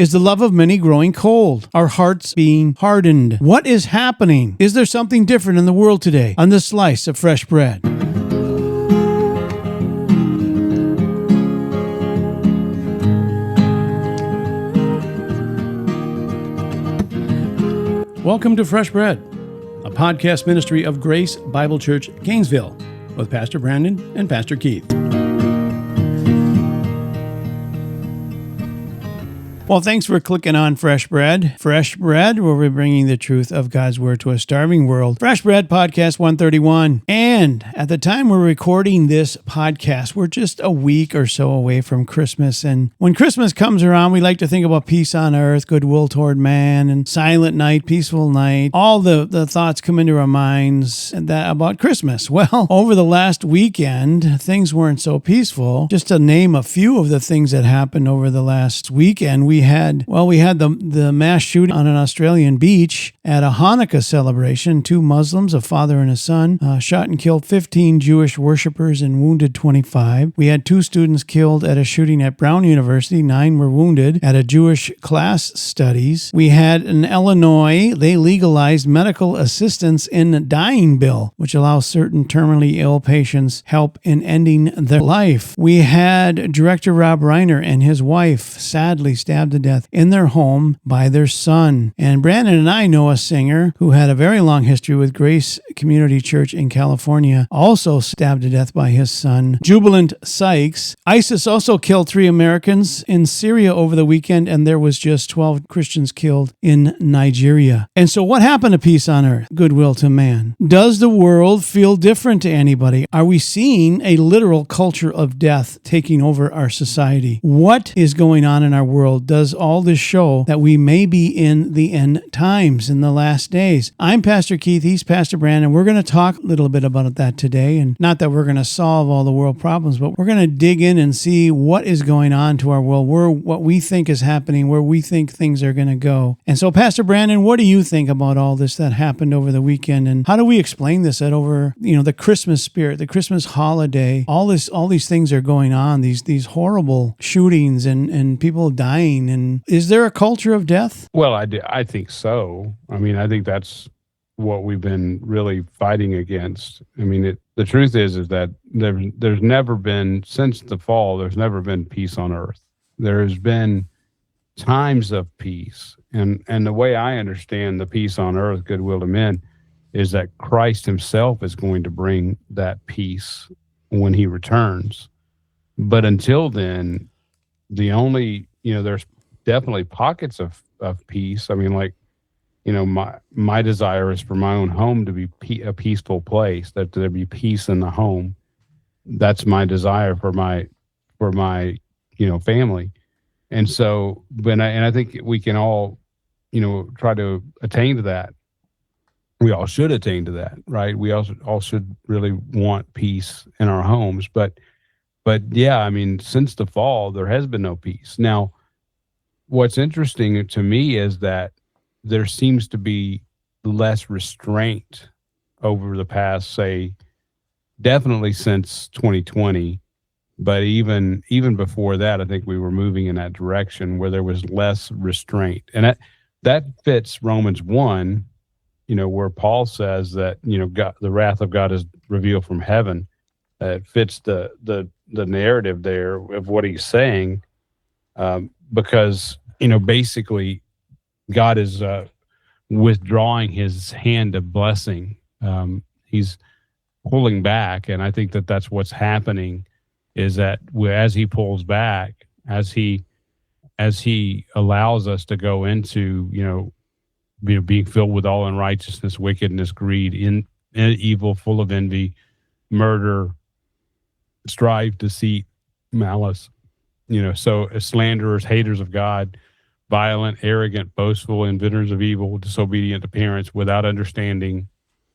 Is the love of many growing cold? Our hearts being hardened? What is happening? Is there something different in the world today on this slice of fresh bread? Welcome to Fresh Bread, a podcast ministry of Grace Bible Church, Gainesville, with Pastor Brandon and Pastor Keith. Well, thanks for clicking on Fresh Bread. Fresh Bread, where we're bringing the truth of God's Word to a starving world. Fresh Bread Podcast 131. And at the time we're recording this podcast, we're just a week or so away from Christmas. And when Christmas comes around, we like to think about peace on earth, goodwill toward man, and silent night, peaceful night. All the thoughts come into our minds about Christmas. Well, over the last weekend, things weren't so peaceful. Just to name a few of the things that happened over the last weekend, we had the mass shooting on an Australian beach at a Hanukkah celebration. 2 Muslims, a father and a son, shot and killed 15 Jewish worshipers and wounded 25. We had 2 students killed at a shooting at Brown University. 9 were wounded at a Jewish class studies. We had in Illinois, they legalized medical assistance in dying bill, which allows certain terminally ill patients help in ending their life. We had director Rob Reiner and his wife sadly stabbed to death in their home by their son. And Brandon and I know a singer who had a very long history with Grace Community Church in California, also stabbed to death by his son, Jubilant Sykes. ISIS also killed 3 Americans in Syria over the weekend, and there was just 12 Christians killed in Nigeria. And so what happened to peace on earth, goodwill to man? Does the world feel different to anybody? Are we seeing a literal culture of death taking over our society? What is going on in our world? Does all this show that we may be in the end times, in the last days? I'm Pastor Keith, he's Pastor Brandon. We're going to talk a little bit about that today, and not that we're going to solve all the world problems, but we're going to dig in and see what is going on to our world, what we think is happening, where we think things are going to go. And so, Pastor Brandon, what do you think about all this that happened over the weekend, and how do we explain this that over, the Christmas spirit, the Christmas holiday, all these things are going on, these horrible shootings and people dying, and is there a culture of death? Well, I think so. I mean, I think that's what we've been really fighting against. I mean, the truth is that there's never been, since the fall, there's never been peace on earth. There's been times of peace. And the way I understand the peace on earth, goodwill to men, is that Christ himself is going to bring that peace when he returns. But until then, there's definitely pockets of peace. I mean, my desire is for my own home to be a peaceful place, that there be peace in the home. That's my desire for my family. And so, I think we can all, try to attain to that. We all should attain to that, right? We all should really want peace in our homes. But yeah, I mean, since the fall, there has been no peace. Now, what's interesting to me is that there seems to be less restraint over the past, say, definitely since 2020, but even before that, I think we were moving in that direction where there was less restraint. And that fits Romans 1, where Paul says that, God, the wrath of God is revealed from heaven. It fits the narrative there of what he's saying, because basically God is withdrawing his hand of blessing. He's pulling back, and I think that's what's happening, is that as he pulls back, as he allows us to go into being filled with all unrighteousness, wickedness, greed, in evil, full of envy, murder, strife, deceit, malice, so slanderers, haters of God, violent, arrogant, boastful, inventors of evil, disobedient to parents, without understanding,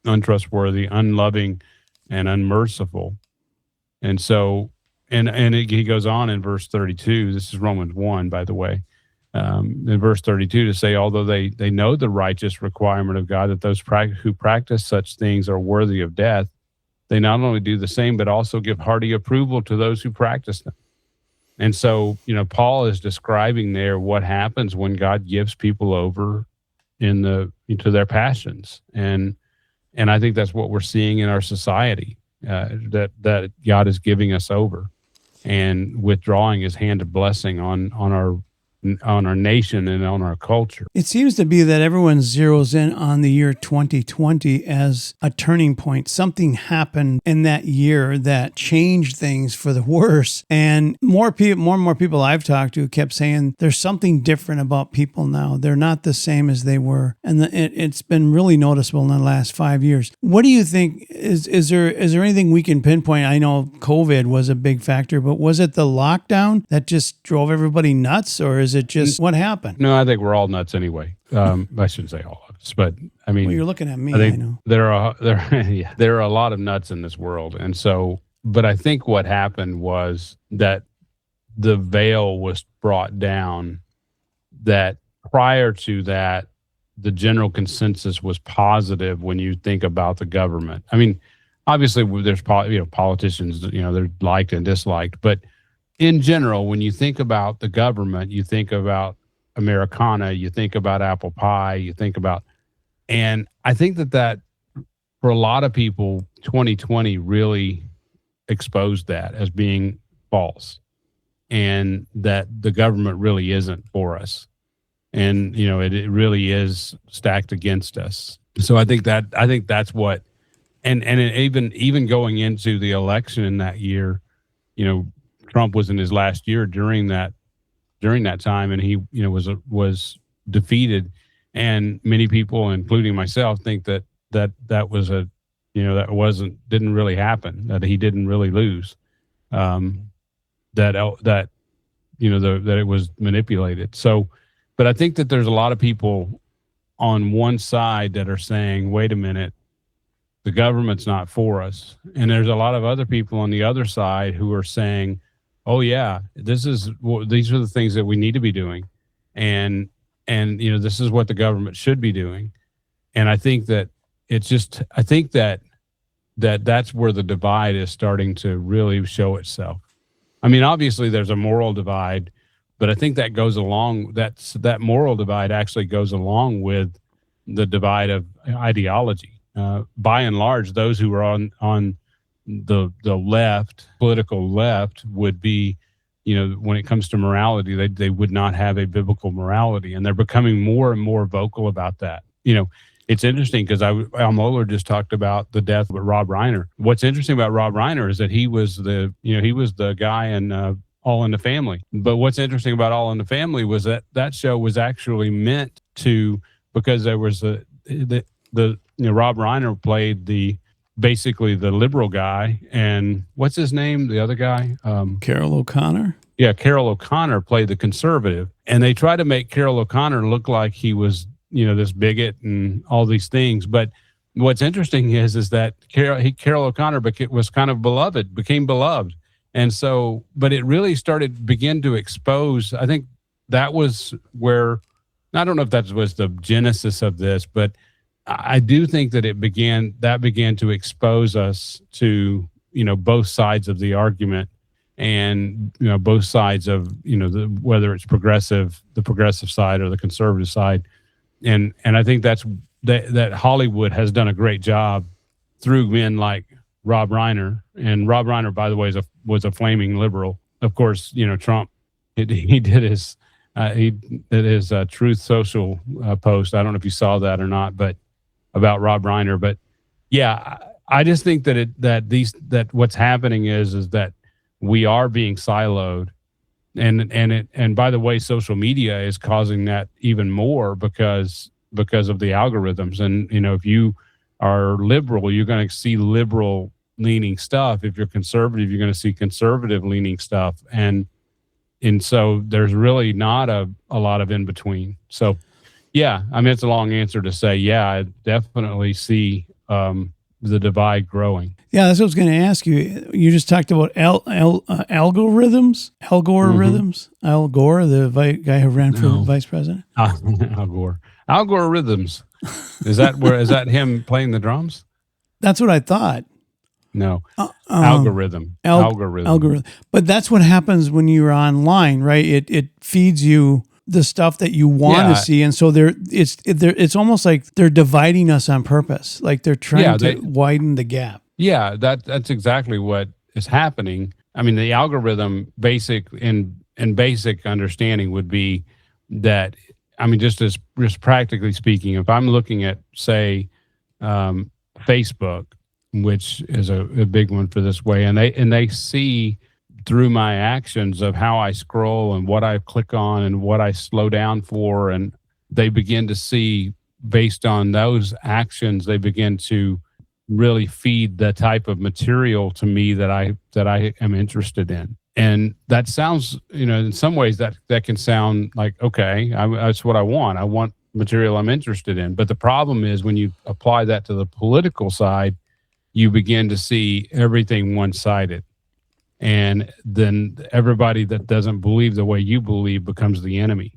untrustworthy, unloving, and unmerciful. And so, he goes on in verse 32. This is Romans 1, by the way. In verse 32 to say, although they know the righteous requirement of God, that those who practice such things are worthy of death, they not only do the same, but also give hearty approval to those who practice them. And so, Paul is describing there what happens when God gives people over into their passions. And I think that's what we're seeing in our society, that God is giving us over and withdrawing his hand of blessing on our nation and on our culture. It seems to be that everyone zeroes in on the year 2020 as a turning point. Something happened in that year that changed things for the worse. And more and more people I've talked to kept saying there's something different about people now. They're not the same as they were. And it's been really noticeable in the last 5 years. What do you think? Is there anything we can pinpoint? I know COVID was a big factor, but was it the lockdown that just drove everybody nuts, or is it just what happened? No, I think we're all nuts anyway. I shouldn't say all of us, but I mean, well, you're looking at me. I know there are a lot of nuts in this world, and so. But I think what happened was that the veil was brought down. That prior to that, the general consensus was positive when you think about the government. I mean, obviously, there's politicians, they're liked and disliked, but in general, when you think about the government, you think about Americana, you think about apple pie, you think about, and I think that for a lot of people, 2020 really exposed that as being false, and that the government really isn't for us, and it really is stacked against us. So I think that's what, and even going into the election in that year, Trump was in his last year during that time, and he was defeated, and many people, including myself, think that was didn't really happen, that he didn't really lose, that it was manipulated. So, but I think that there's a lot of people on one side that are saying, wait a minute, the government's not for us, and there's a lot of other people on the other side who are saying, oh yeah, these are the things that we need to be doing, and this is what the government should be doing. And I think that that's where the divide is starting to really show itself. I mean, obviously there's a moral divide, but I think that goes along, that moral divide actually goes along with the divide of ideology. By and large, those who are on the left, political left, would be, when it comes to morality, they would not have a biblical morality, and they're becoming more and more vocal about that. It's interesting because Al Mohler just talked about the death of Rob Reiner. What's interesting about Rob Reiner is that he was the guy in All in the Family. But what's interesting about All in the Family was that show was actually meant to, because there was Rob Reiner played basically the liberal guy, and what's his name? The other guy? Carol O'Connor? Yeah, Carol O'Connor played the conservative, and they tried to make Carol O'Connor look like he was, this bigot and all these things. But what's interesting is that Carol O'Connor became beloved. And so, but it really began to expose, I think that was where, I don't know if that was the genesis of this, but I do think that began to expose us to, both sides of the argument, and, both sides of, whether it's the progressive side or the conservative side. And I think that Hollywood has done a great job through men like Rob Reiner. And Rob Reiner, by the way, was a flaming liberal. Of course, Trump, he did his Truth Social post. I don't know if you saw that or not, but about Rob Reiner. But yeah, I just think that what's happening is that we are being siloed. And by the way, social media is causing that even more because of the algorithms. And if you are liberal, you're going to see liberal leaning stuff. If you're conservative, you're going to see conservative leaning stuff. And so there's really not a lot of in between. So yeah, I mean, it's a long answer to say, yeah, I definitely see the divide growing. Yeah, that's what I was going to ask you. You just talked about algorithms. Mm-hmm. Al Gore, the guy who ran for vice president. Al Gore. Algorithms. Is that him playing the drums? That's what I thought. No. Uh, Algorithm. Algorithm. But that's what happens when you're online, right? It feeds you the stuff that you want to see, and so it's almost like they're dividing us on purpose, like they're trying to widen the gap. Yeah, that's exactly what is happening. I mean, the algorithm basic understanding would be that, I mean, just practically speaking, if I'm looking at, say, Facebook, which is a big one for this way, and they see through my actions of how I scroll and what I click on and what I slow down for, and they begin to see based on those actions, they begin to really feed the type of material to me that I am interested in. And that sounds, in some ways that can sound like, okay, that's what I want. I want material I'm interested in. But the problem is when you apply that to the political side, you begin to see everything one-sided. And then everybody that doesn't believe the way you believe becomes the enemy.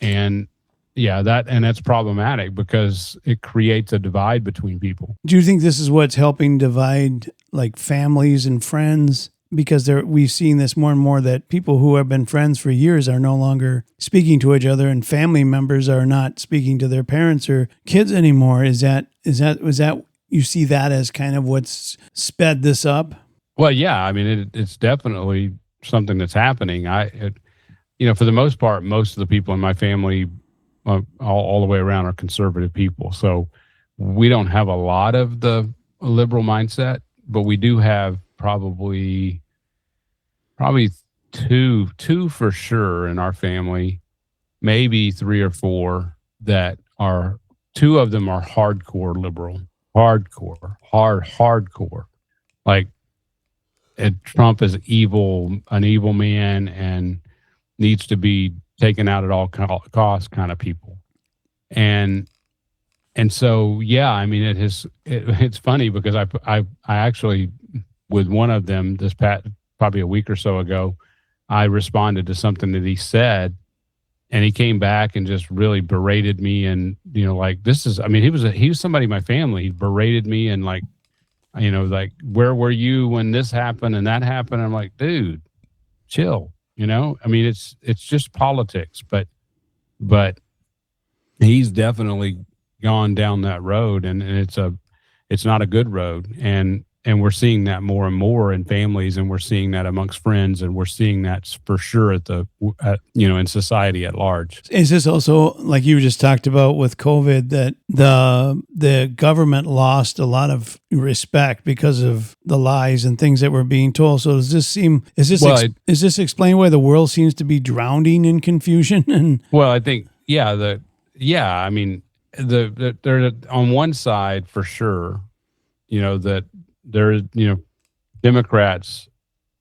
And that's problematic because it creates a divide between people. Do you think this is what's helping divide like families and friends? Because we've seen this more and more, that people who have been friends for years are no longer speaking to each other, and family members are not speaking to their parents or kids anymore. Is that you see that as kind of what's sped this up? Well, yeah, I mean, it's definitely something that's happening. For the most part, most of the people in my family, all the way around, are conservative people. So we don't have a lot of the liberal mindset, but we do have probably two for sure in our family, maybe 3 or 4 that are. 2 of them are hardcore liberal, hardcore. Like, Trump is evil, an evil man, and needs to be taken out at all costs kind of people. And so, yeah, I mean, it's funny because I actually, with one of them probably a week or so ago, I responded to something that he said, and he came back and just really berated me. And, like, he was somebody in my family. He berated me and like, like, where were you when this happened and that happened? I'm like, dude, chill. I mean, it's just politics, but he's definitely gone down that road, and it's not a good road. And we're seeing that more and more in families, and we're seeing that amongst friends, and we're seeing that for sure in society at large. Is this also, like you just talked about with COVID, that the government lost a lot of respect because of the lies and things that were being told? So does this explain why the world seems to be drowning in confusion? And well, I think I mean, they're on one side for sure, that there, Democrats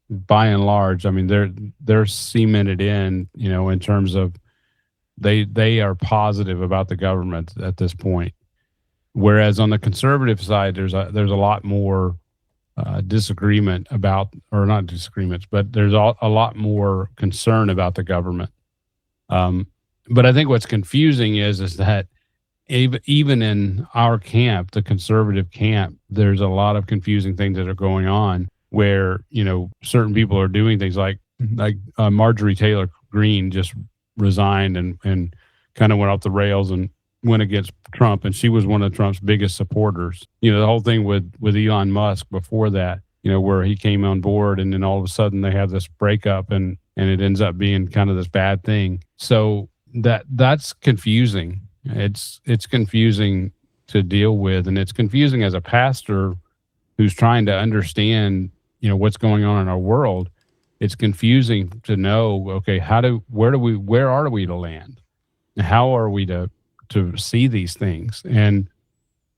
by and large, I mean, they're cemented in, in terms of they are positive about the government at this point. Whereas on the conservative side, there's a lot more disagreement about, or not disagreements, but there's a lot more concern about the government. But I think what's confusing is that even in our camp, the conservative camp, there's a lot of confusing things that are going on where, certain people are doing things like Marjorie Taylor Greene just resigned and kind of went off the rails and went against Trump. And she was one of Trump's biggest supporters. The whole thing with Elon Musk before that, where he came on board and then all of a sudden they have this breakup and it ends up being kind of this bad thing. So that's confusing. It's confusing to deal with, and it's confusing as a pastor who's trying to understand, what's going on in our world. It's confusing to know, okay, where are we to land? How are we to see these things? And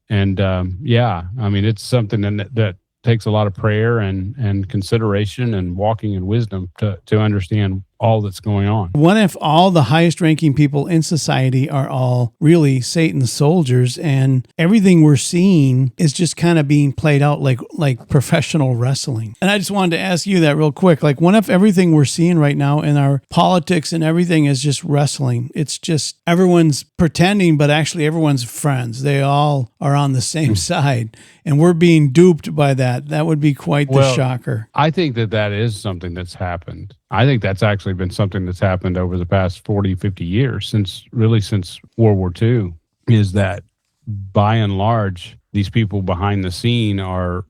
I mean, it's something that takes a lot of prayer and consideration and walking in wisdom to understand all that's going on. What if all the highest ranking people in society are all really Satan's soldiers, and everything we're seeing is just kind of being played out like professional wrestling? And I just wanted to ask you that real quick. Like, what if everything we're seeing right now in our politics and everything is just wrestling? It's just everyone's pretending, but actually everyone's friends. They all are on the same side, and we're being duped by that. That would be quite the shocker. I think that is something that's happened. I think that's actually been something that's happened over the past 40, 50 years, since World War II, is that by and large, these people behind the scene are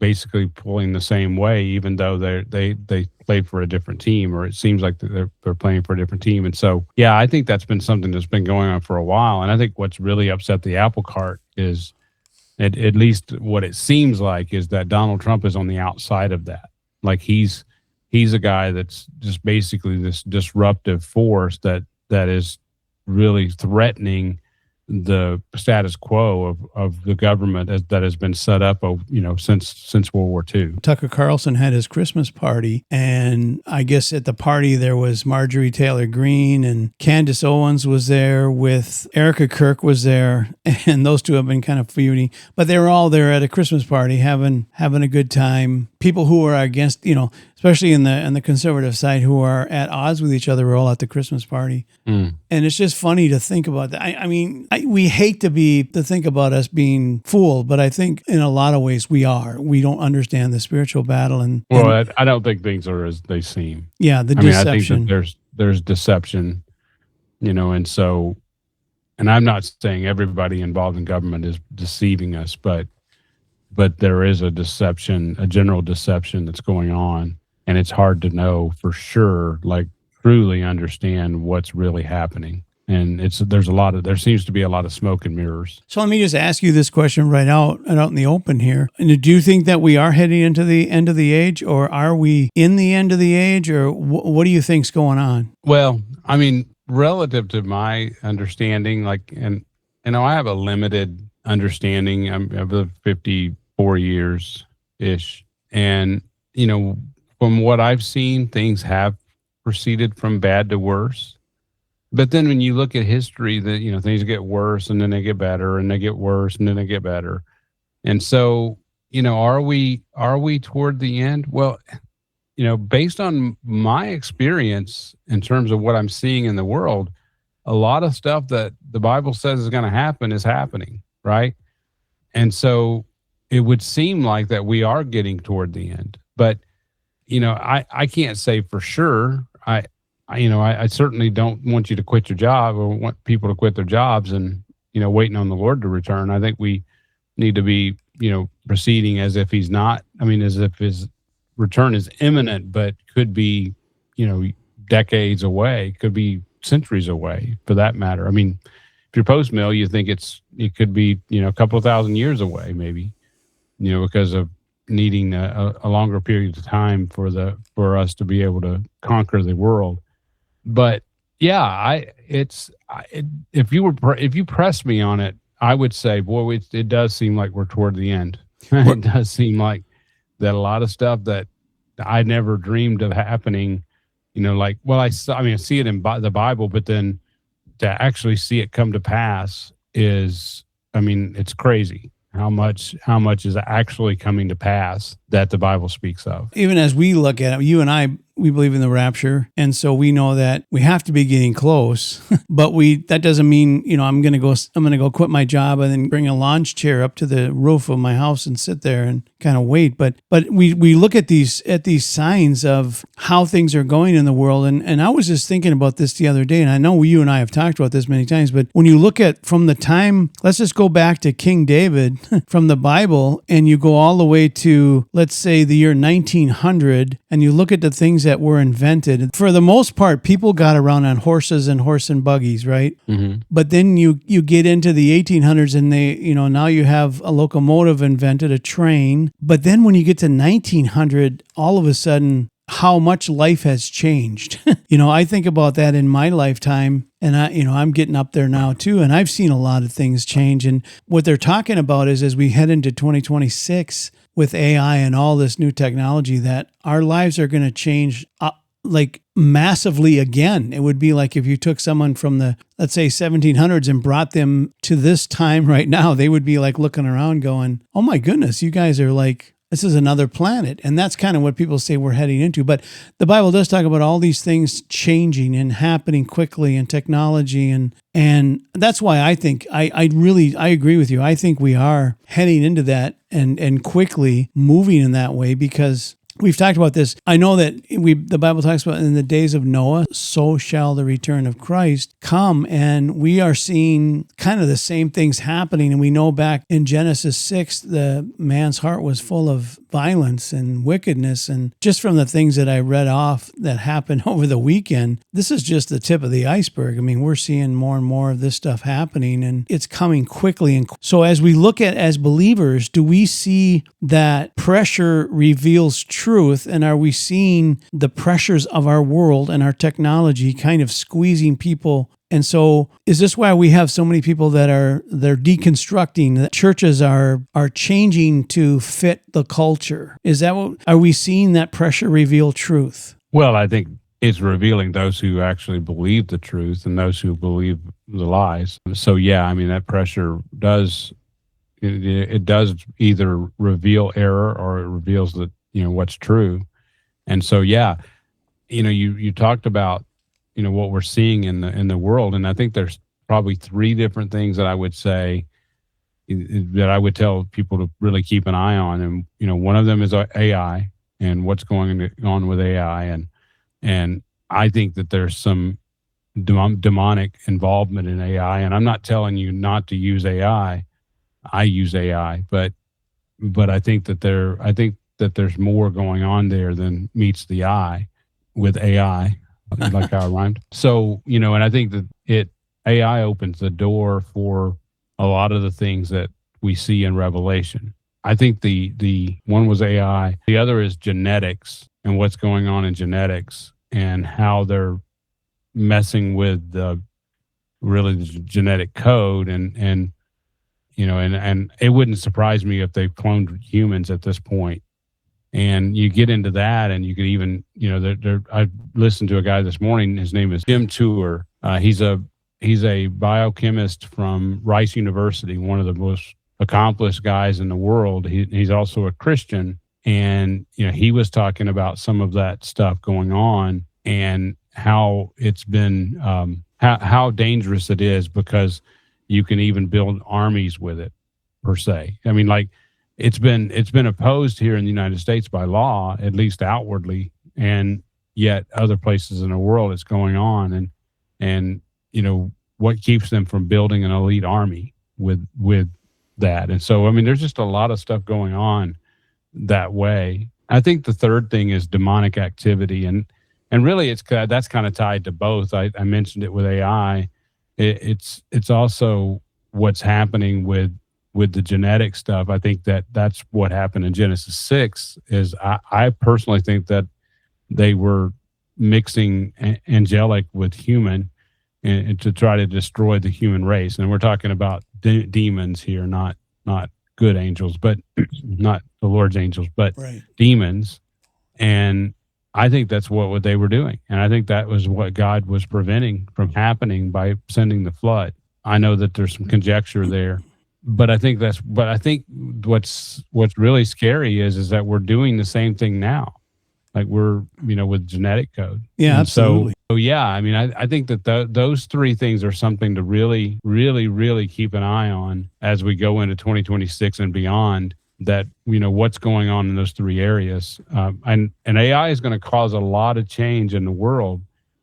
basically pulling the same way, even though they play for a different team, or it seems like they're playing for a different team. And so, yeah, I think that's been something that's been going on for a while. And I think what's really upset the apple cart is, at least what it seems like, is that Donald Trump is on the outside of that. Like he's a guy that's just basically this disruptive force that is really threatening the status quo of the government that has been set up, since World War II. Tucker Carlson had his Christmas party, and I guess at the party there was Marjorie Taylor Greene, and Candace Owens was there with Erica Kirk was there, and those two have been kind of feuding, but they were all there at a Christmas party having a good time. People who are against, especially in the conservative side, who are at odds with each other, were all at the Christmas party. And it's just funny to think about that. I mean, we hate to think about us being fooled, but I think in a lot of ways we are. We don't understand the spiritual battle. I don't think things are as they seem. Yeah, deception. I think that there's deception, and so, and I'm not saying everybody involved in government is deceiving us, but there is a deception, a general deception that's going on, and it's hard to know for sure, like truly understand what's really happening. And there seems to be a lot of smoke and mirrors. So let me just ask you this question right out in the open here. And do you think that we are heading into the end of the age, or are we in the end of the age, or what do you think's going on? Well, I mean, relative to my understanding, I have a limited understanding. I've lived 54 years ish, and from what I've seen, things have proceeded from bad to worse. But then when you look at history, that things get worse and then they get better, and they get worse and then they get better. And so, are we toward the end? Well, based on my experience in terms of what I'm seeing in the world, a lot of stuff that the Bible says is going to happen is happening, right? And so it would seem like that we are getting toward the end. But I can't say for sure. I certainly don't want you to quit your job, or want people to quit their jobs and, waiting on the Lord to return. I think we need to be, proceeding as if he's not, as if his return is imminent, but could be, decades away, could be centuries away for that matter. If you're post-mill, you think it could be, a couple of thousand years away, maybe, because of needing a longer period of time for us to be able to conquer the world. But yeah, if you press me on it, I would say, boy, it does seem like we're toward the end. It does seem like that a lot of stuff that I never dreamed of happening, I see it in the Bible, but then to actually see it come to pass is, it's crazy. How much is actually coming to pass that the Bible speaks of. Even as we look at it, you and I, we believe in the rapture, and so we know that we have to be getting close. But that doesn't mean I'm gonna go quit my job and then bring a launch chair up to the roof of my house and sit there and kind of wait. But we look at these signs of how things are going in the world, and I was just thinking about this the other day, and I know you and I have talked about this many times. But when you look at from the time, let's just go back to King David from the Bible, and you go all the way to, let's say, the year 1900, and you look at the things that were invented. For the most part, people got around on horses and horse and buggies, right? Mm-hmm. But then you get into the 1800s, and now you have a locomotive invented, a train. But then when you get to 1900, all of a sudden, how much life has changed. I think about that in my lifetime, and I'm getting up there now too, and I've seen a lot of things change. And what they're talking about is, as we head into 2026 with AI and all this new technology, that our lives are going to change like massively again. It would be like if you took someone from the, let's say, 1700s and brought them to this time right now, they would be like looking around going, oh my goodness, you guys are like, this is another planet. And that's kind of what people say we're heading into. But the Bible does talk about all these things changing and happening quickly, and technology. And that's why I think I agree with you. I think we are heading into that and quickly moving in that way, because we've talked about this. I know that the Bible talks about in the days of Noah, so shall the return of Christ come. And we are seeing kind of the same things happening. And we know back in Genesis 6, the man's heart was full of violence and wickedness. And just from the things that I read off that happened over the weekend, this is just the tip of the iceberg. I mean, we're seeing more and more of this stuff happening, and it's coming quickly. And so as we look at as believers, do we see that pressure reveals truth? And are we seeing the pressures of our world and our technology kind of squeezing people? And so is this why we have so many people that they're deconstructing, that churches are changing to fit the culture? Is that what, are we seeing that pressure reveal truth? Well, I think it's revealing those who actually believe the truth and those who believe the lies. So yeah, I mean, that pressure does, it does either reveal error or it reveals that, what's true. And so, yeah, you talked about, what we're seeing in the world. And I think there's probably three different things that I would say that I would tell people to really keep an eye on. And, one of them is AI and what's going on with AI. And I think that there's some demonic involvement in AI. And I'm not telling you not to use AI. I use AI, but I think that there's more going on there than meets the eye with AI, like how I rhymed. So, and I think that AI opens the door for a lot of the things that we see in Revelation. I think the one was AI. The other is genetics and what's going on in genetics and how they're messing with the genetic code and it wouldn't surprise me if they've cloned humans at this point. And you get into that, and you could even, I listened to a guy this morning. His name is Jim Tour. He's a biochemist from Rice University, one of the most accomplished guys in the world. He's also a Christian, and he was talking about some of that stuff going on and how it's been how dangerous it is, because you can even build armies with it, per se. I mean, like, it's been opposed here in the United States by law, at least outwardly, and yet other places in the world it's going on. And what keeps them from building an elite army with that? And so, I mean, there's just a lot of stuff going on that way. I think the third thing is demonic activity, and really that's kind of tied to both. I mentioned it with AI. It's also what's happening with the genetic stuff. I think that's what happened in Genesis 6 is I personally think that they were mixing angelic with human and to try to destroy the human race. And we're talking about demons here, not good angels, but not the Lord's angels, but right. Demons. And I think that's what they were doing. And I think that was what God was preventing from happening by sending the flood. I know that there's some conjecture there. But I think what's really scary is that we're doing the same thing now, like we're with genetic code. Yeah, and absolutely. So yeah, I mean, I think that those three things are something to really, really, really keep an eye on as we go into 2026 and beyond. That what's going on in those three areas, and AI is going to cause a lot of change in the world.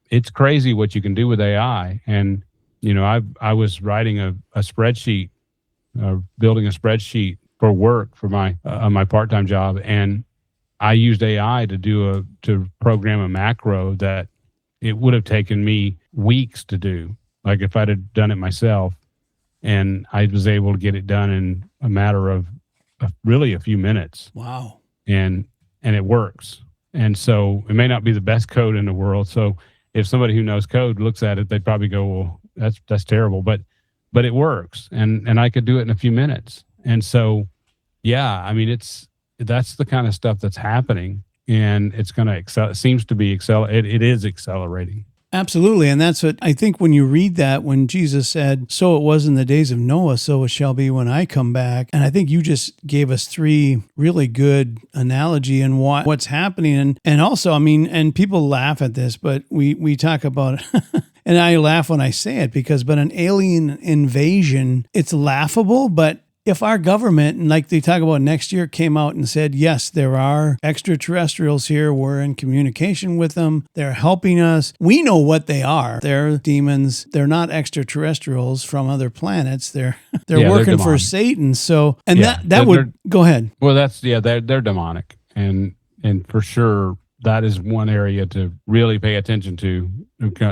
It's crazy what you can do with AI, and I was writing a spreadsheet. Building a spreadsheet for work for my part-time job, and I used AI to program a macro that it would have taken me weeks to do, like if I'd have done it myself, and I was able to get it done in a matter of really a few minutes. Wow! And it works, and so it may not be the best code in the world. So if somebody who knows code looks at it, they'd probably go, "Well, that's terrible," but it works, and I could do it in a few minutes. And so, yeah, I mean, that's the kind of stuff that's happening. and it's going to it seems to be it is accelerating. Absolutely. And that's what I think when you read that, when Jesus said, so it was in the days of Noah, so it shall be when I come back. And I think you just gave us three really good analogy and what's happening. And also, I mean, and people laugh at this, but we talk about and I laugh when I say it but an alien invasion, it's laughable, but if our government, and like they talk about next year, came out and said, yes, there are extraterrestrials here, we're in communication with them, they're helping us, we know what they are. They're demons. They're not extraterrestrials from other planets. They're working for Satan. So, and that would go ahead. Well, they're demonic, and for sure that is one area to really pay attention to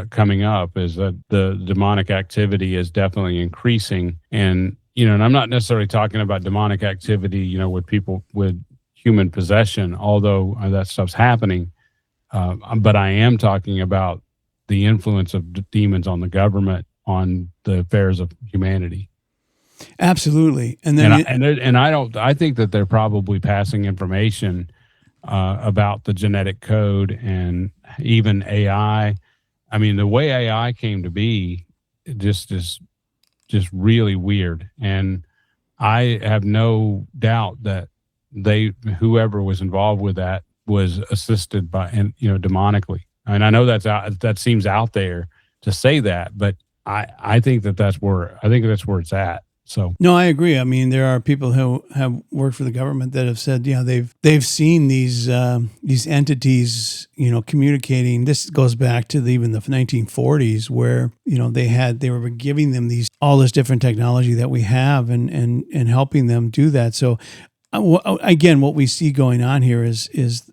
coming up, is that the demonic activity is definitely increasing. And and I'm not necessarily talking about demonic activity, with people with human possession, although that stuff's happening. But I am talking about the influence of demons on the government, on the affairs of humanity. Absolutely. And I think that they're probably passing information about the genetic code and even AI. I mean, the way AI came to be, it just is just really weird, and I have no doubt that whoever was involved with that was assisted by, and demonically. And I know that seems out there to say that, but I think that's where it's at. So no, I agree. I mean, there are people who have worked for the government that have said, they've seen these entities, communicating. This goes back to even the 1940s, where they were giving them all this different technology that we have, and helping them do that. So again, what we see going on here is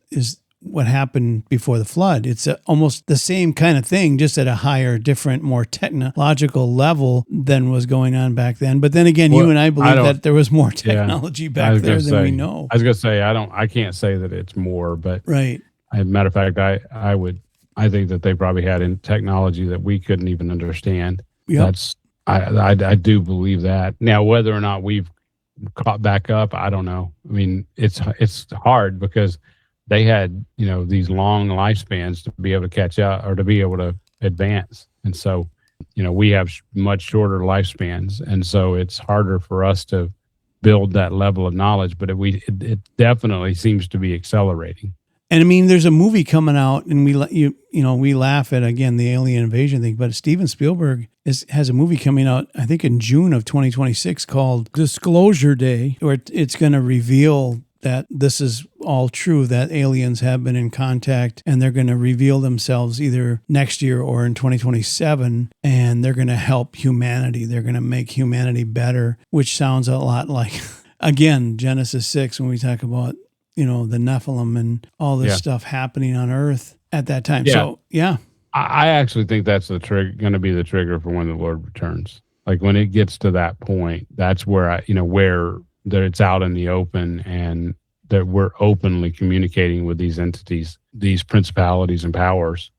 what happened before the flood. It's almost the same kind of thing, just at a higher, different, more technological level than was going on back then. But then again, you and I believe that there was more technology back there than we know. I was going to say, I can't say that it's more, but right. As a matter of fact, I think that they probably had in technology that we couldn't even understand. Yep. I do believe that. Now, whether or not we've caught back up, I don't know. I mean, it's hard because they had, these long lifespans to be able to catch up or to be able to advance. And so, we have much shorter lifespans. And so it's harder for us to build that level of knowledge, but it definitely seems to be accelerating. And I mean, there's a movie coming out, and we laugh at, again, the alien invasion thing, but Steven Spielberg has a movie coming out, I think in June of 2026, called Disclosure Day, where it's going to reveal that this is all true, that aliens have been in contact, and they're going to reveal themselves either next year or in 2027, and they're going to help humanity. They're going to make humanity better, which sounds a lot like, again, Genesis 6, when we talk about, the Nephilim and all this stuff happening on Earth at that time. Yeah. So, yeah. I actually think that's going to be the trigger for when the Lord returns. Like when it gets to that point, that's where that it's out in the open, and that we're openly communicating with these entities, these principalities and powers.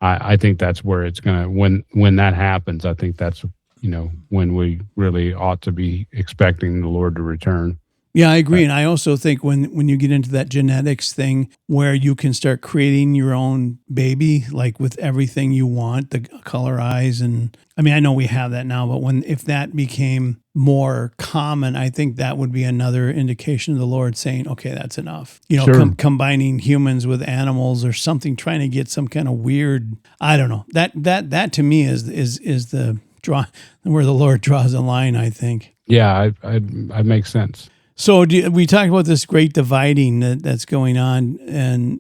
I think that's where it's going to, when that happens, I think that's, when we really ought to be expecting the Lord to return. Yeah, I agree. And I also think when you get into that genetics thing where you can start creating your own baby, like with everything you want, the color eyes. And I mean, I know we have that now, but if that became more common, I think that would be another indication of the Lord saying, okay, that's enough. Sure. Combining humans with animals or something, trying to get some kind of weird, I don't know. That to me is the draw where the Lord draws a line, I think. Yeah, it makes sense. So we talked about this great dividing that's going on, and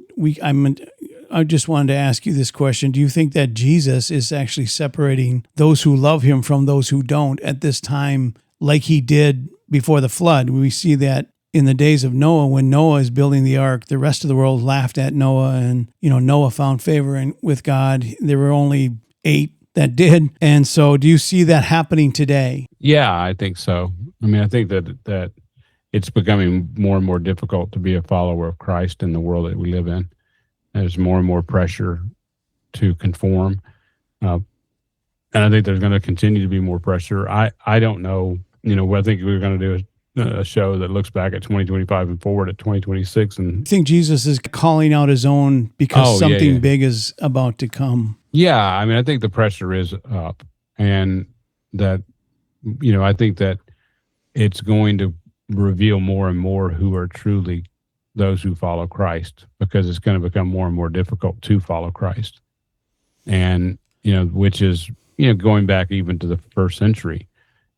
I just wanted to ask you this question. Do you think that Jesus is actually separating those who love him from those who don't at this time, like he did before the flood? We see that in the days of Noah, when Noah is building the ark, the rest of the world laughed at Noah, and Noah found favor with God. There were only 8 that did. And so do you see that happening today? Yeah, I think so. I mean, I think that it's becoming more and more difficult to be a follower of Christ in the world that we live in. There's more and more pressure to conform. And I think there's going to continue to be more pressure. I don't know, what I think we're going to do is a show that looks back at 2025 and forward at 2026. And I think Jesus is calling out his own because something big is about to come. Yeah, I mean, I think the pressure is up, and that, I think that it's going to reveal more and more who are truly those who follow Christ, because it's going to become more and more difficult to follow Christ. And, which is, going back even to the first century,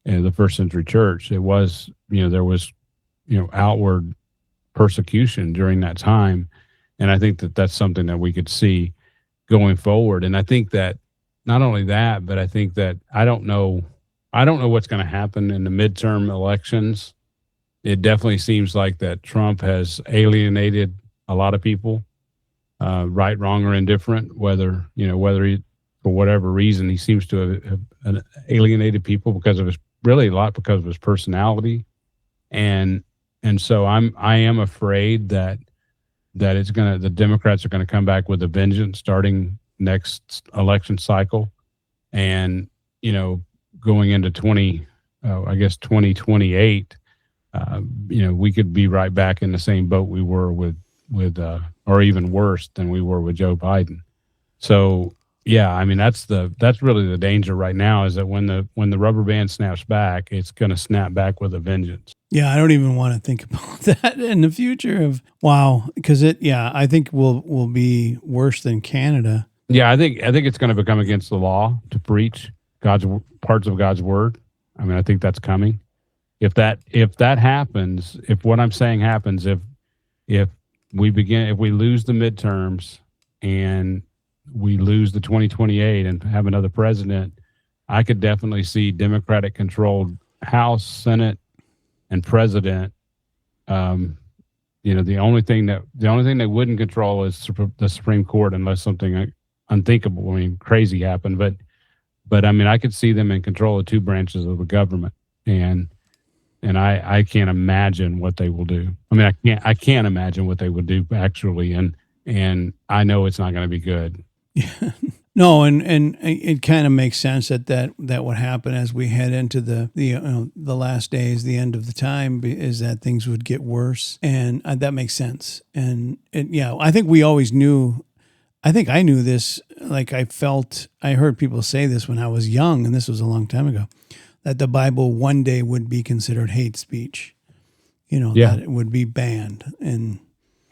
the first century church, it was, there was, outward persecution during that time. And I think that that's something that we could see going forward. And I think that not only that, but I think that I don't know what's going to happen in the midterm elections. It definitely seems like that Trump has alienated a lot of people, right, wrong, or indifferent, whether he, for whatever reason, he seems to have alienated people because of because of his personality. And so I am afraid that the Democrats are going to come back with a vengeance starting next election cycle, and going into 2028, we could be right back in the same boat we were with or even worse than we were with Joe Biden. So yeah, I mean that's really the danger right now, is that when the rubber band snaps back, it's going to snap back with a vengeance. Yeah, I don't even want to think about that in the future because I think will be worse than Canada. Yeah, I think it's going to become against the law to preach parts of God's word. I mean, I think that's coming. If that happens, if what I'm saying happens, if we lose the midterms and we lose the 2028 and have another president, I could definitely see Democratic controlled House, Senate, and president. The only thing they wouldn't control is the Supreme Court, unless something unthinkable, crazy happened. But I mean, I could see them in control of two branches of the government, and I can't imagine what they will do. I mean, I can't imagine what they would do actually, and I know it's not going to be good. Yeah. No, and it kind of makes sense that would happen as we head into the last days, the end of the time, is that things would get worse, and that makes sense. And I think we always knew. I think I knew this. Like I heard people say this when I was young, and this was a long time ago, that the Bible one day would be considered hate speech. That it would be banned, and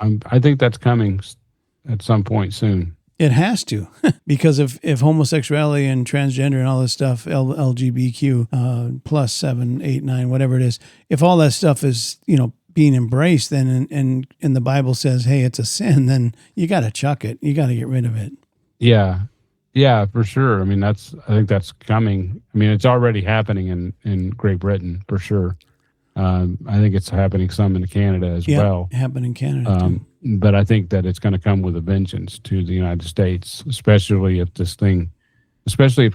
I think that's coming at some point soon. It has to, because if homosexuality and transgender and all this stuff, LGBTQ plus 7, 8, 9, whatever it is, if all that stuff is being embraced, then and the Bible says, hey, it's a sin, then you got to chuck it, you got to get rid of it. Yeah, for sure. I mean, I think that's coming. I mean, it's already happening in Great Britain for sure. I think it's happening some in Canada as well. Happening in Canada too. But I think that it's going to come with a vengeance to the United States, especially if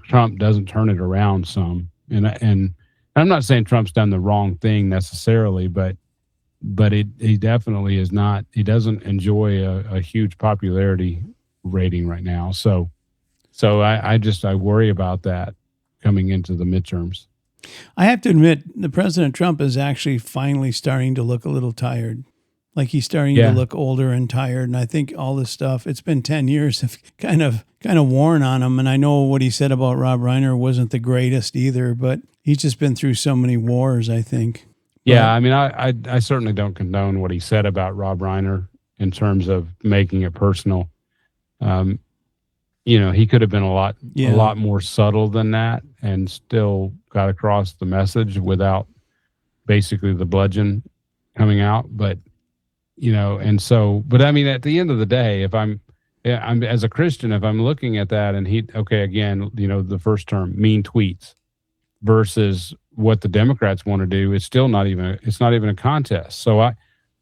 Trump doesn't turn it around some. And I'm not saying Trump's done the wrong thing necessarily, but he definitely is not. He doesn't enjoy a huge popularity rating right now. So I worry about that coming into the midterms. I have to admit, the President Trump is actually finally starting to look a little tired. Like he's starting to look older and tired. And I think all this stuff, it's been 10 years, have kind of worn on him. And I know what he said about Rob Reiner wasn't the greatest either, but he's just been through so many wars, I think. Yeah, I mean, I certainly don't condone what he said about Rob Reiner in terms of making it personal. He could have been a lot more subtle than that and still got across the message without basically the bludgeon coming out. But but I mean, at the end of the day, if I'm as a Christian, if I'm looking at that and the first term, mean tweets versus what the Democrats want to do, it's not even a contest. So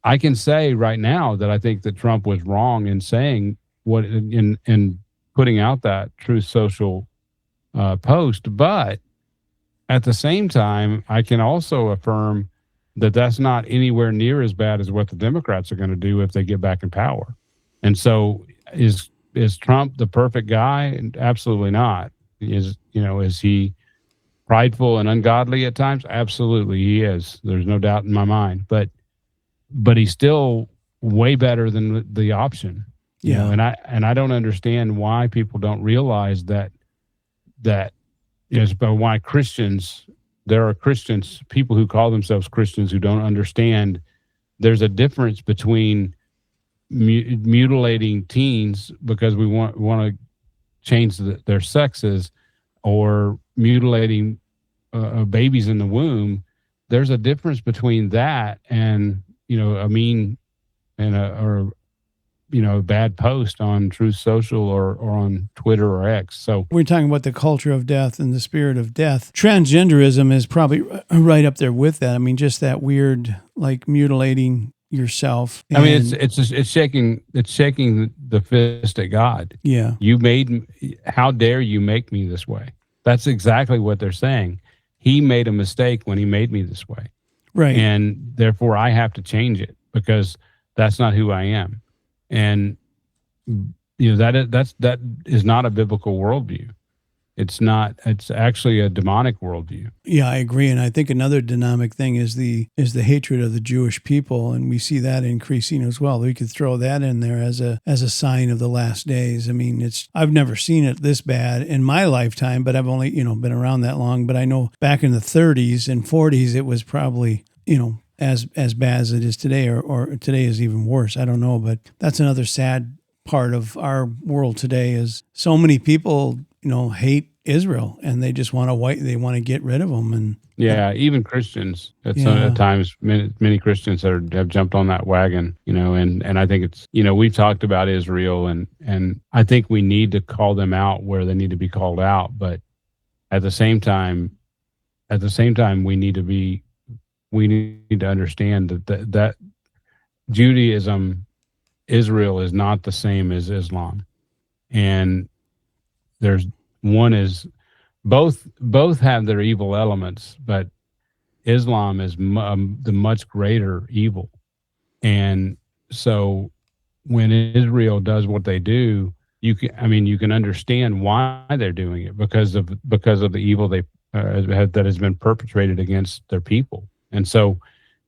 I can say right now that I think that Trump was wrong in saying what in putting out that Truth Social post, but at the same time, I can also affirm that that's not anywhere near as bad as what the Democrats are going to do if they get back in power. And so is Trump the perfect guy? Absolutely not. Is he prideful and ungodly at times? Absolutely, he is. There's no doubt in my mind. But he's still way better than the option. You know, and I don't understand why people don't realize that but why there are Christians, people who call themselves Christians, who don't understand there's a difference between mutilating teens because we want to change their sexes, or mutilating babies in the womb. There's a difference between that and, a mean and a bad post on Truth Social or on Twitter or X. So we're talking about the culture of death and the spirit of death. Transgenderism is probably right up there with that. I mean, just that weird, like, mutilating yourself. I mean, it's shaking the fist at God. Yeah. How dare you make me this way? That's exactly what they're saying. He made a mistake when he made me this way. Right. And therefore I have to change it because that's not who I am. And that is not a biblical worldview. It's not. It's actually a demonic worldview. Yeah, I agree, and I think another dynamic thing is the hatred of the Jewish people, and we see that increasing as well. We could throw that in there as a sign of the last days. I mean, I've never seen it this bad in my lifetime, but I've only been around that long. But I know back in the 30s and 40s, it was probably as bad as it is today, or today is even worse. I don't know, but that's another sad part of our world today is so many people hate Israel and they just want to get rid of them. And even Christians at times, many Christians have jumped on that wagon, and I think it's, we've talked about Israel and I think we need to call them out where they need to be called out. But at the same time, we need to understand that Judaism, Israel is not the same as Islam. And both have their evil elements, but Islam is the much greater evil. And so when Israel does what they do, you can understand why they're doing it because of the evil that has been perpetrated against their people. And so,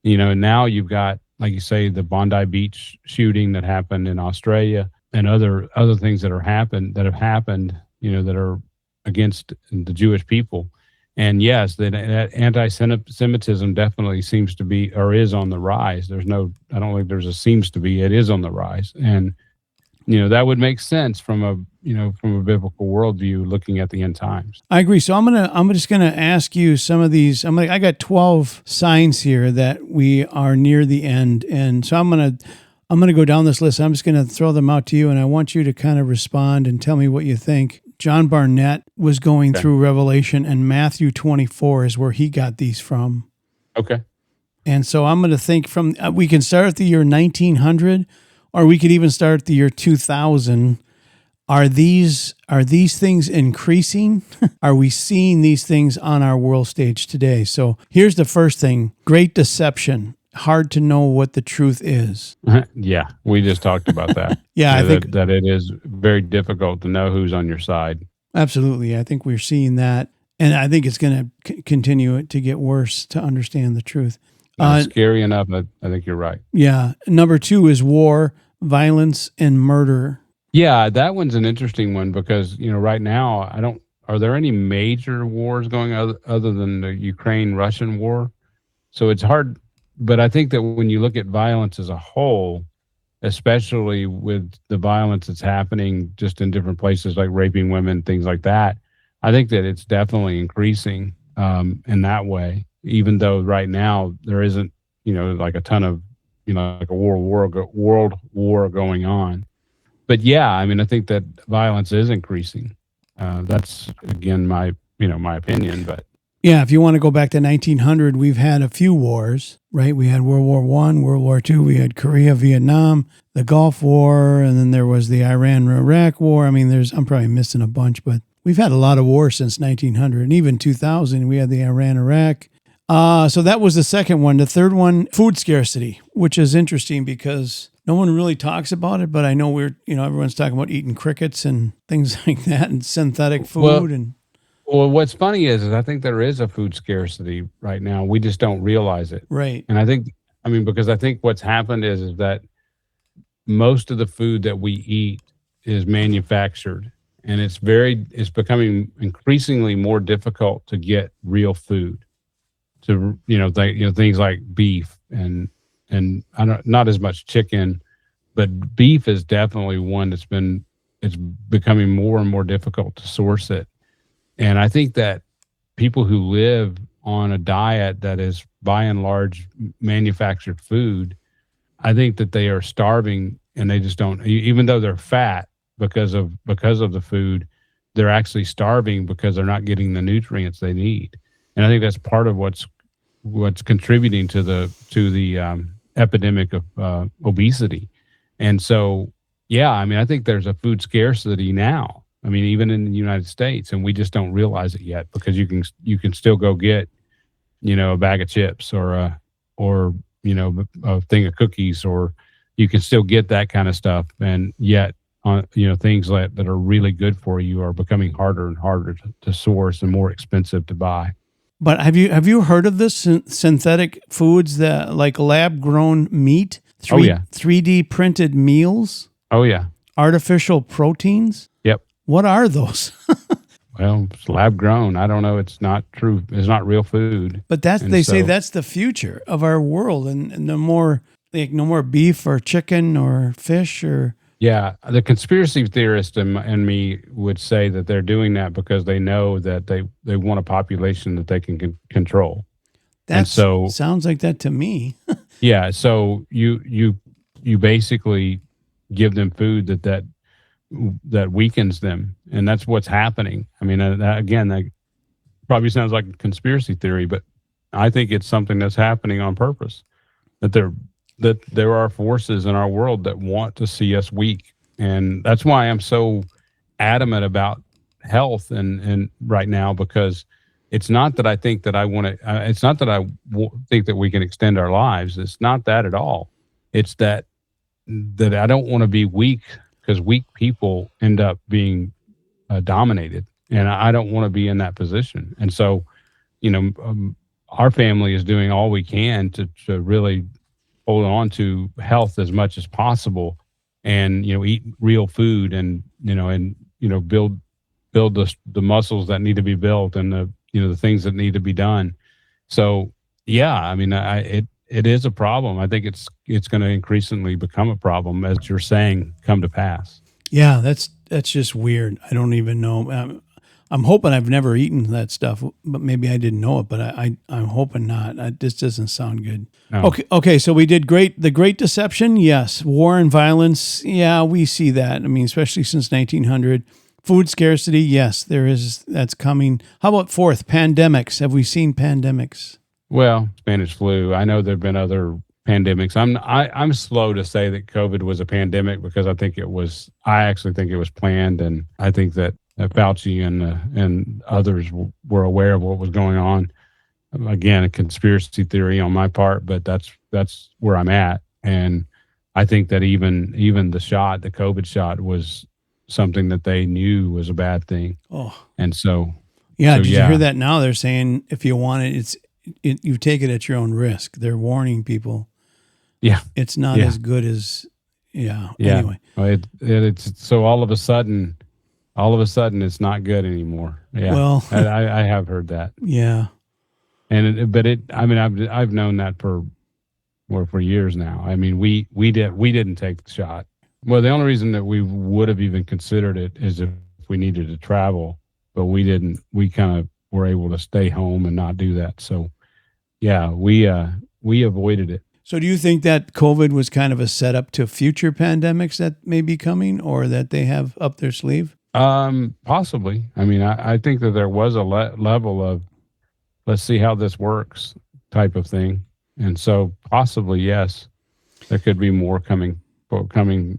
now you've got, like you say, the Bondi Beach shooting that happened in Australia and other things that have happened, that are against the Jewish people. And yes, that anti-Semitism definitely seems to be, or is on the rise. I don't think there's a seems to be, it is on the rise. And, that would make sense from a biblical worldview looking at the end times. I agree. So I'm just gonna ask you some of these. I got 12 signs here that we are near the end, and so I'm gonna go down this list. I'm just gonna throw them out to you, and I want you to kind of respond and tell me what you think. John Barnett was going through Revelation, and Matthew 24 is where he got these from. Okay. And so I'm going to think from, we can start at the year 1900, or we could even start at the year 2000. Are these things increasing? Are we seeing these things on our world stage today? So here's the first thing: great deception. Hard to know what the truth is. Yeah, we just talked about that. I think that it is very difficult to know who's on your side. Absolutely. I think we're seeing that. And I think it's going to continue to get worse to understand the truth. Scary enough, I think you're right. Yeah. Number 2 is war, violence, and murder. Yeah, that one's an interesting one because, right now, are there any major wars going other than the Ukraine-Russian war? So it's hard. But I think that when you look at violence as a whole, especially with the violence that's happening just in different places, like raping women, things like that, I think that it's definitely increasing in that way, even though right now there isn't, like a ton of, like a world war going on. But yeah, I think that violence is increasing. That's, again, my opinion, but. Yeah, if you want to go back to 1900, we've had a few wars, right? We had World War I, World War II, we had Korea, Vietnam, the Gulf War, and then there was the Iran-Iraq War. I'm probably missing a bunch, but we've had a lot of wars since 1900. And even 2000, we had the Iran-Iraq. So that was the second one. The third one, food scarcity, which is interesting because no one really talks about it, but I know everyone's talking about eating crickets and things like that and synthetic food. Well, what's funny is I think there is a food scarcity right now. We just don't realize it. Right. And because I think what's happened is that most of the food that we eat is manufactured, and it's becoming increasingly more difficult to get real food. To things like beef and not as much chicken, but beef is definitely one it's becoming more and more difficult to source it. And I think that people who live on a diet that is by and large manufactured food, I think that they are starving, and they just don't, even though they're fat because of the food, they're actually starving because they're not getting the nutrients they need. And I think that's part of what's contributing to the epidemic of obesity. And so, yeah, I mean, I think there's a food scarcity now. I mean, even in the United States, and we just don't realize it yet, because you can still go get, a bag of chips or a thing of cookies, or you can still get that kind of stuff. And yet, things that are really good for you are becoming harder and harder to source and more expensive to buy. But have you heard of this synthetic foods, that like lab grown meat, 3D printed meals? Oh yeah. Artificial proteins? Yep. What are those? Well, it's lab grown. I don't know. It's not true. It's not real food. But they say that's the future of our world, and no more beef or chicken or fish or. Yeah, the conspiracy theorist and me would say that they're doing that because they know that they want a population that they can control. That sounds like that to me. Yeah, so you basically give them food that weakens them, and that's what's happening. I mean, that probably sounds like a conspiracy theory, but I think it's something that's happening on purpose. That there are forces in our world that want to see us weak, and that's why I'm so adamant about health and right now, because it's not that I think that I want to. It's not that I think that we can extend our lives. It's not that at all. It's that I don't want to be weak, because weak people end up being dominated, and I don't want to be in that position. And so, our family is doing all we can to really hold on to health as much as possible, and eat real food, and build the muscles that need to be built, and the things that need to be done. So yeah, I mean, it is a problem. I think it's going to increasingly become a problem, as you're saying, come to pass. Yeah, that's just weird. I don't even know. I'm hoping I've never eaten that stuff, but maybe I didn't know it. But I'm hoping not. This doesn't sound good. No. Okay. So we did great. The Great Deception, yes. War and violence, yeah, we see that. I mean, especially since 1900. Food scarcity, yes, there is. That's coming. How about fourth, pandemics? Have we seen pandemics? Well, Spanish flu. I know there've been other pandemics. I'm slow to say that COVID was a pandemic, because I actually think it was planned, and I think that Fauci and others were aware of what was going on. Again, a conspiracy theory on my part, but that's where I'm at. And I think that even the COVID shot, was something that they knew was a bad thing. Oh, and so yeah. Did you hear that? Now they're saying if you want it, you take it at your own risk. They're warning people. Yeah, it's not as good as. Yeah. Anyway, it's so all of a sudden it's not good anymore. Yeah. Well, I have heard that. Yeah. And I've known that for years now. I mean, we didn't take the shot. Well, the only reason that we would have even considered it is if we needed to travel, but we didn't. We kind of were able to stay home and not do that. So, yeah, we avoided it. So do you think that COVID was kind of a setup to future pandemics that may be coming, or that they have up their sleeve? Possibly. I mean, I think that there was a level of, let's see how this works type of thing. And so possibly, yes, there could be more coming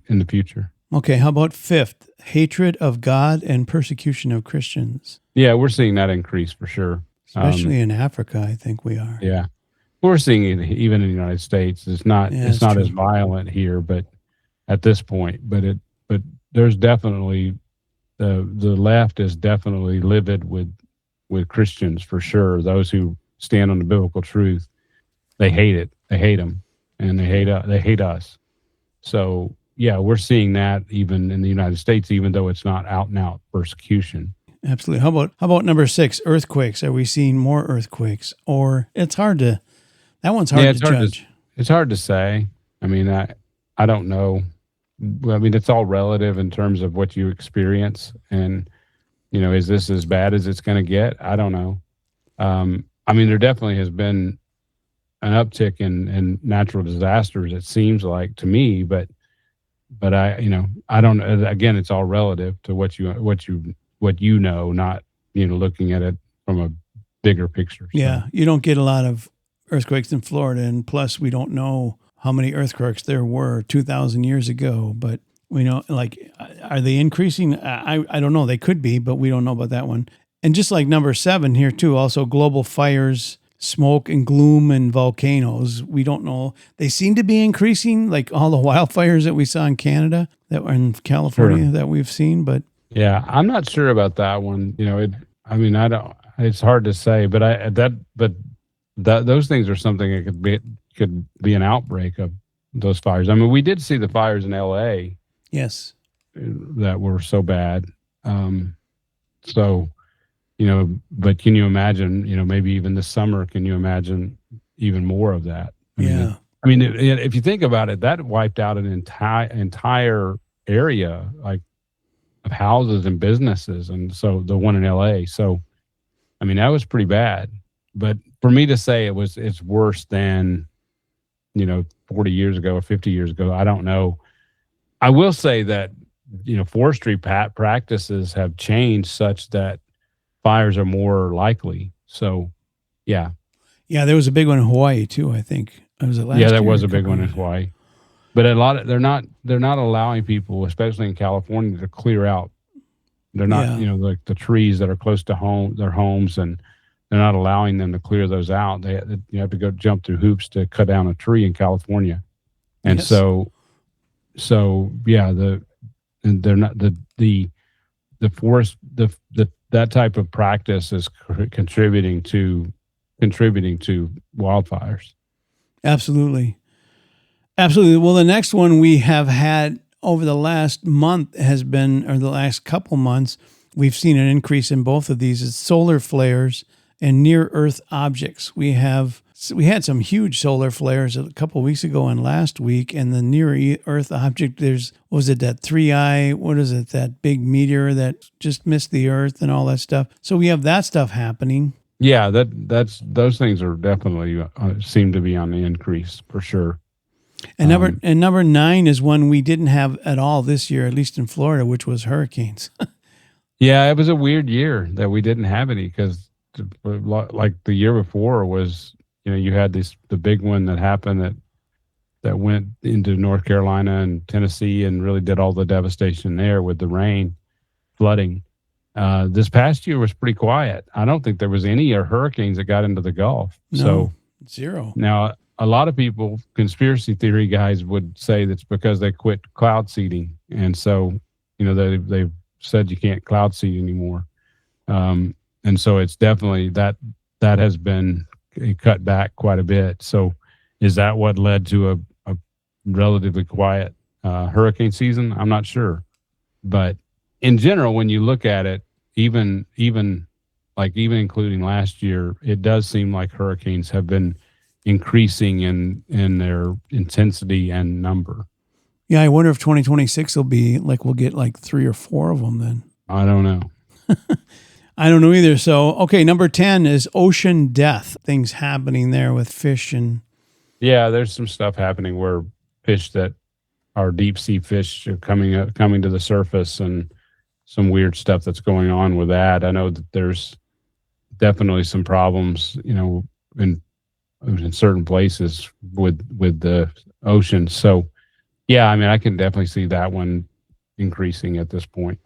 in the future. Okay. How about fifth, hatred of God and persecution of Christians? Yeah, we're seeing that increase for sure. Especially in Africa, I think we are. Yeah. We're seeing it even in the United States. It's not as violent here, but at this point, but there's definitely the left is definitely livid with with Christians for sure. Those who stand on the biblical truth, they hate it. They hate them, and they hate us. So yeah, we're seeing that even in the United States, even though it's not out and out persecution. Absolutely. How about number 6, earthquakes? Are we seeing more earthquakes? Or that one's hard to judge. It's hard to say. I mean, I don't know. I mean, it's all relative in terms of what you experience. And, is this as bad as it's going to get? I don't know. I mean, there definitely has been an uptick in natural disasters, it seems like to me, but I don't, again, it's all relative to what you know, not, looking at it from a bigger picture. So. Yeah. You don't get a lot of earthquakes in Florida. And plus we don't know how many earthquakes there were 2,000 years ago, but we know, like, are they increasing? I don't know. They could be, but we don't know about that one. And just like number 7 here too, also global fires, smoke and gloom and volcanoes. We don't know. They seem to be increasing, like all the wildfires that we saw in Canada that were in California that we've seen. But yeah, I'm not sure about that one. I don't. It's hard to say, but those things are something that could be an outbreak of those fires. I mean, we did see the fires in L.A. Yes, that were so bad. But can you imagine, maybe even this summer, can you imagine even more of that? I mean, if you think about it, that wiped out an entire area, like, of houses and businesses. And so the one in LA. So, I mean, that was pretty bad, but for me to say it's worse than, 40 years ago or 50 years ago, I don't know. I will say that, forestry practices have changed such that fires are more likely. So, yeah. Yeah, there was a big one in Hawaii too, I think. Was it last year? Yeah, there was a big one in Hawaii. But they're not allowing people, especially in California, to clear out. They're not, like the trees that are close to their homes, and they're not allowing them to clear those out. You have to go jump through hoops to cut down a tree in California. And so yeah, they're not the forest, that type of practice is contributing to wildfires. Absolutely. Well, the next one we have had over the last month or the last couple months, we've seen an increase in both of these. It's solar flares and near Earth objects. We had some huge solar flares a couple of weeks ago and last week, and the near Earth object, that 3i, that big meteor that just missed the Earth and all that stuff. So we have that stuff happening. Yeah, those things are definitely seem to be on the increase for sure. And number 9 is one we didn't have at all this year, at least in Florida, which was hurricanes. Yeah, it was a weird year that we didn't have any, because like the year before was, you had the big one that happened that went into North Carolina and Tennessee and really did all the devastation there with the rain, flooding. This past year was pretty quiet. I don't think there was any hurricanes that got into the Gulf. No, so zero. Now, a lot of people, conspiracy theory guys, would say that's because they quit cloud seeding. And so, they've said you can't cloud seed anymore. And so it's definitely that has been cut back quite a bit. So is that what led to a relatively quiet hurricane season? I'm not sure. But in general, when you look at it, even including last year, it does seem like hurricanes have been increasing in their intensity and number. Yeah, I wonder if 2026 will be like we'll get like 3 or 4 of them then. I don't know. I don't know either. So, okay, number 10 is ocean death. Things happening there with fish and... Yeah, there's some stuff happening where fish that are deep sea fish are coming to the surface, and some weird stuff that's going on with that. I know that there's definitely some problems, in certain places with the ocean. So, yeah, I mean, I can definitely see that one increasing at this point.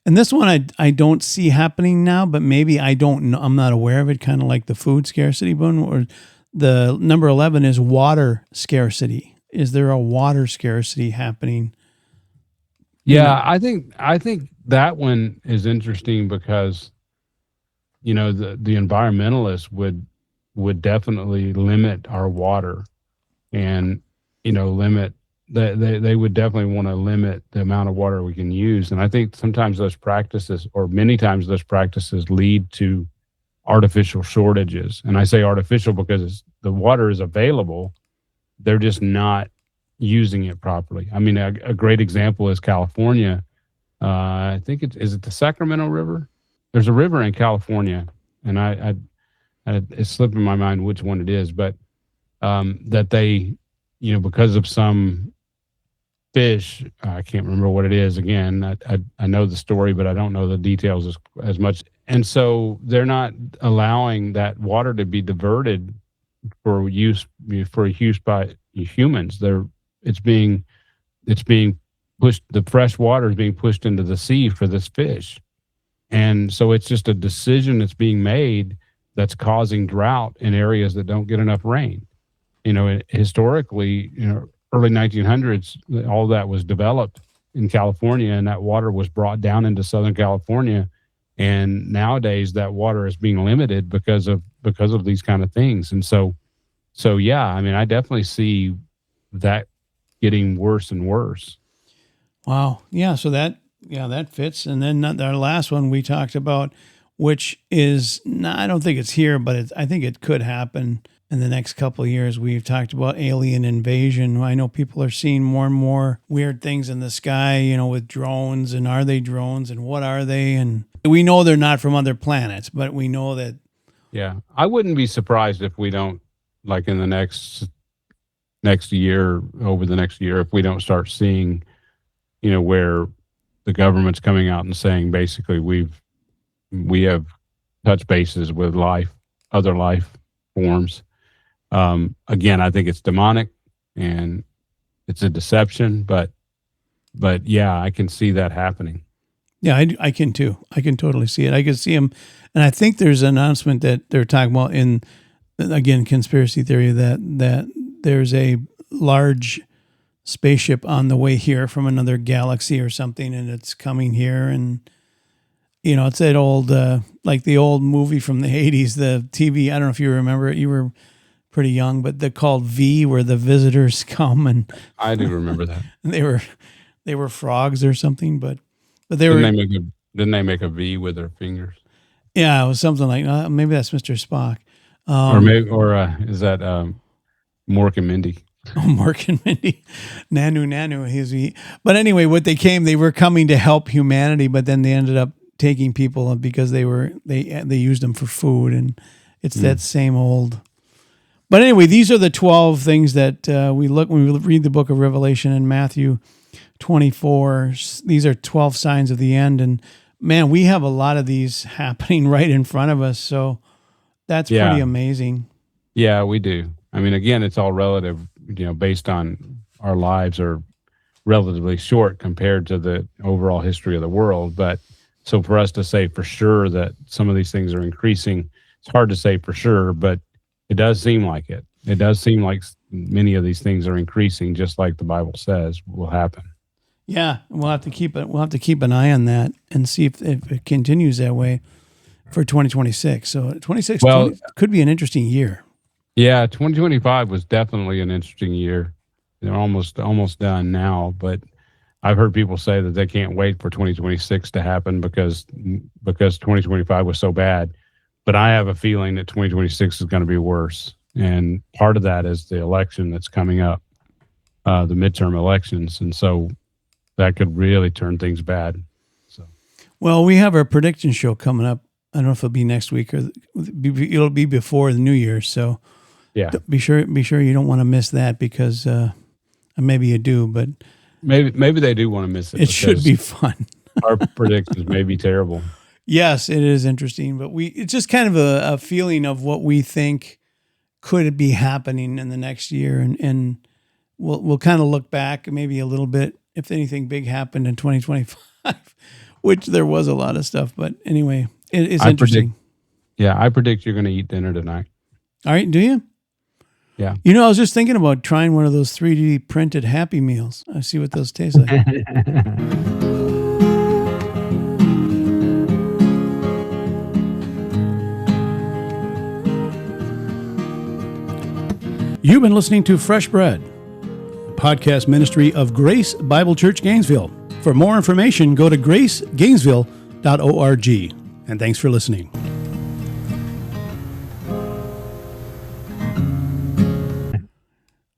And this one I don't see happening now, but maybe I don't know. I'm not aware of it, kind of like the food scarcity one. Or the number 11 is water scarcity. Is there a water scarcity happening? Yeah, I think that one is interesting because the environmentalists would definitely limit our water, and limit they would definitely want to limit the amount of water we can use. And I think sometimes those practices, or many times those practices, lead to artificial shortages. And I say artificial because the water is available, they're just not using it properly. I mean, a great example is California. I think is it the Sacramento River? There's a river in California, and it's slipping my mind which one it is, but that they, because of some fish, I can't remember what it is. Again, I know the story, but I don't know the details as much. And so they're not allowing that water to be diverted for use by humans. It's being pushed. The fresh water is being pushed into the sea for this fish, and so it's just a decision that's being made that's causing drought in areas that don't get enough rain. Historically, early 1900s, all that was developed in California, and that water was brought down into Southern California. And nowadays, that water is being limited because of these kind of things. And so yeah, I mean, I definitely see that getting worse and worse. Wow. Yeah. So that fits. And then our last one we talked about, which is I don't think it's here, but I think it could happen in the next couple of years. We've talked about alien invasion. I know people are seeing more and more weird things in the sky, with drones. And are they drones? And what are they? And we know they're not from other planets, but we know that. Yeah. I wouldn't be surprised if we don't, like in the next year, over the next year, if we don't start seeing, where the government's coming out and saying, basically, we have touched bases with other life forms. Again, I think it's demonic and it's a deception, but yeah, I can see that happening. Yeah, I can too. I can totally see it. I can see them. And I think there's an announcement that they're talking about in, again, conspiracy theory, that there's a large spaceship on the way here from another galaxy or something, and it's coming here. And, it's that old, like the old movie from the 80s, the TV, I don't know if you remember it. You were pretty young, but they're called V, where the visitors come. And I do remember that. They were frogs or something, but they didn't they make a V with their fingers? Yeah, it was something like maybe that's Mr. Spock, or is that Mork and Mindy? Oh, Mork and Mindy, Nanu. But anyway, they were coming to help humanity, but then they ended up taking people because they used them for food, and it's that same old. But anyway, these are the 12 things that we look when we read the book of Revelation and Matthew 24. These are 12 signs of the end, and man, we have a lot of these happening right in front of us. So that's pretty amazing. Yeah, we do. I mean, again, it's all relative, based on our lives are relatively short compared to the overall history of the world. But so for us to say for sure that some of these things are increasing, it's hard to say for sure, but it does seem like it. It does seem like many of these things are increasing, just like the Bible says will happen. Yeah, we'll have to keep an eye on that and see if it continues that way for 2026. So 2026 could be an interesting year. Yeah, 2025 was definitely an interesting year. They're almost done now, but I've heard people say that they can't wait for 2026 to happen because 2025 was so bad. But I have a feeling that 2026 is going to be worse, and part of that is the election that's coming up, the midterm elections, and so that could really turn things bad. So, well, we have our prediction show coming up. I don't know if it'll be next week or it'll be before the New Year. So, yeah, be sure you don't want to miss that because maybe you do, but maybe they do want to miss it. It should be fun. Our predictions may be terrible. Yes, it is interesting, but it's just kind of a feeling of what we think could be happening in the next year, and we'll kind of look back maybe a little bit if anything big happened in 2025, which there was a lot of stuff. But anyway, it's interesting. I predict you're going to eat dinner tonight. All right, do you? Yeah. I was just thinking about trying one of those 3D printed Happy Meals. I see what those taste like. You've been listening to Fresh Bread, a podcast ministry of Grace Bible Church Gainesville. For more information, go to gracegainesville.org. And thanks for listening.